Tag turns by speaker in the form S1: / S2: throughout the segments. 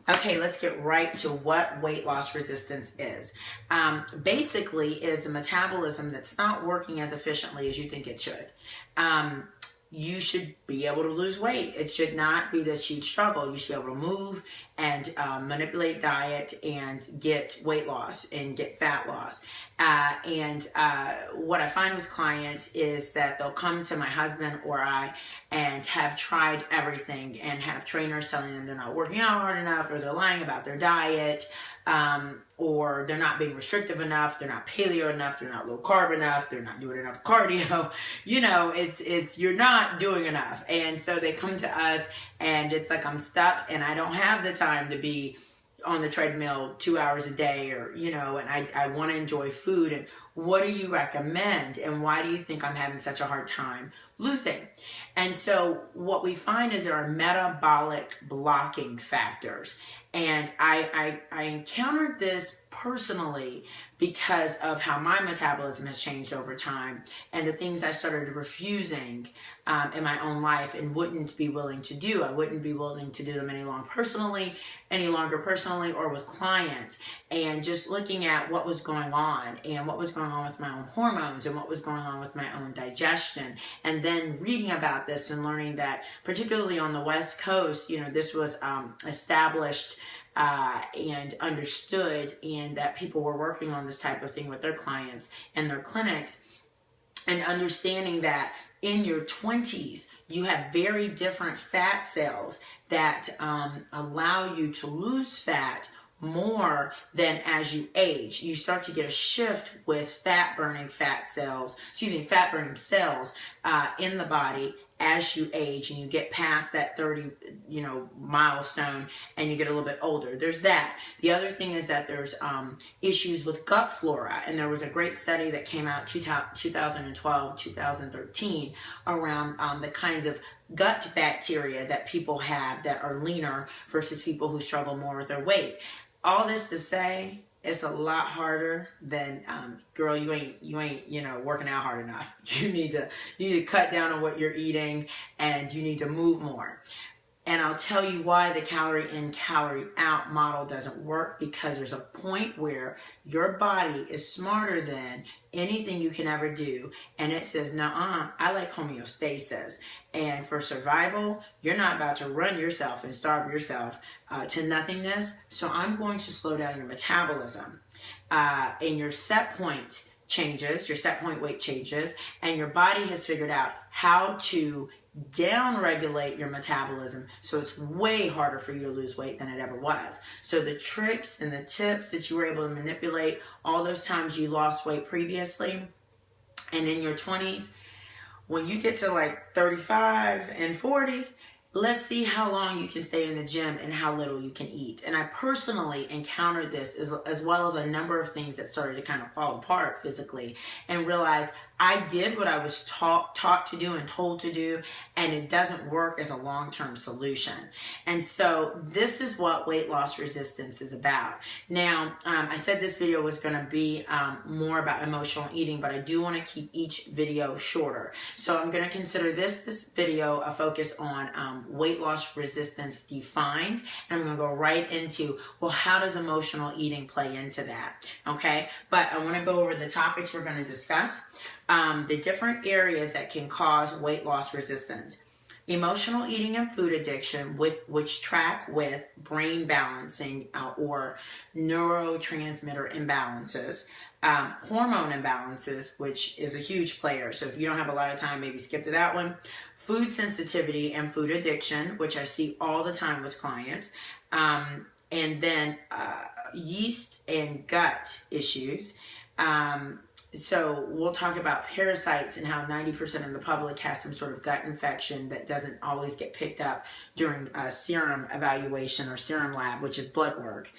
S1: Okay, let's get right to what weight loss resistance is. Basically, it is a metabolism that's not working as efficiently as you think it should. You should be able to lose weight. It should not be this huge struggle. You should be able to move and manipulate diet and get weight loss and get fat loss. What I find with clients is that they'll come to my husband or I and have tried everything and have trainers telling them they're not working out hard enough, or they're lying about their diet, or they're not being restrictive enough, they're not paleo enough, they're not low carb enough, they're not doing enough cardio. You know, it's you're not doing enough. And so they come to us and it's like, I'm stuck and I don't have the time to be on the treadmill 2 hours a day, or, you know, and I want to enjoy food. And what do you recommend? And why do you think I'm having such a hard time losing? And so what we find is there are metabolic blocking factors. And I encountered this personally because of how my metabolism has changed over time and the things I started refusing in my own life and wouldn't be willing to do. I wouldn't be willing to do them any longer personally or with clients. And just looking at what was going on and what was going on with my own hormones and what was going on with my own digestion. And then reading about this and learning that particularly on the West Coast, you know, this was established and understood, and that people were working on this type of thing with their clients and their clinics, and understanding that in your 20s, you have very different fat cells that allow you to lose fat more than as you age. You start to get a shift with fat burning cells in the body as you age and you get past that 30, milestone and you get a little bit older. There's that. The other thing is that there's issues with gut flora. And there was a great study that came out 2012, 2013 around the kinds of gut bacteria that people have that are leaner versus people who struggle more with their weight. All this to say, it's a lot harder than, girl, you ain't, working out hard enough. You need to cut down on what you're eating, and you need to move more. And I'll tell you why the calorie in, calorie out model doesn't work, because there's a point where your body is smarter than anything you can ever do. And it says, nuh-uh, I like homeostasis. And for survival, you're not about to run yourself and starve yourself to nothingness. So I'm going to slow down your metabolism. And your set point changes, your set point weight changes, and your body has figured out how to down-regulate your metabolism, so it's way harder for you to lose weight than it ever was. So the tricks and the tips that you were able to manipulate all those times you lost weight previously and in your 20s, when you get to like 35 and 40, let's see how long you can stay in the gym and how little you can eat. And I personally encountered this as well as a number of things that started to kind of fall apart physically, and realized I did what I was taught to do and told to do, and it doesn't work as a long-term solution. And so this is what weight loss resistance is about. Now, I said this video was going to be more about emotional eating, but I do want to keep each video shorter. So I'm going to consider this video a focus on weight loss resistance defined, and I'm going to go right into, well, how does emotional eating play into that? Okay, but I want to go over the topics we're going to discuss. The different areas that can cause weight loss resistance. Emotional eating and food addiction, which track with brain balancing or neurotransmitter imbalances. Hormone imbalances, which is a huge player. So if you don't have a lot of time, maybe skip to that one. Food sensitivity and food addiction, which I see all the time with clients. And then yeast and gut issues. So we'll talk about parasites and how 90% of the public has some sort of gut infection that doesn't always get picked up during a serum evaluation or serum lab, which is blood work.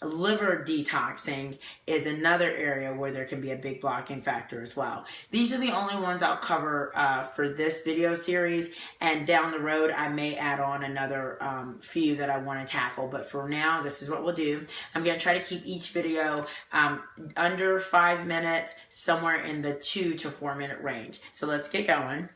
S1: Liver detoxing is another area where there can be a big blocking factor as well. These are the only ones I'll cover for this video series, and down the road I may add on another few that I want to tackle, but for now this is what we'll do. I'm going to try to keep each video under 5 minutes, somewhere in the 2 to 4 minute range. So let's get going.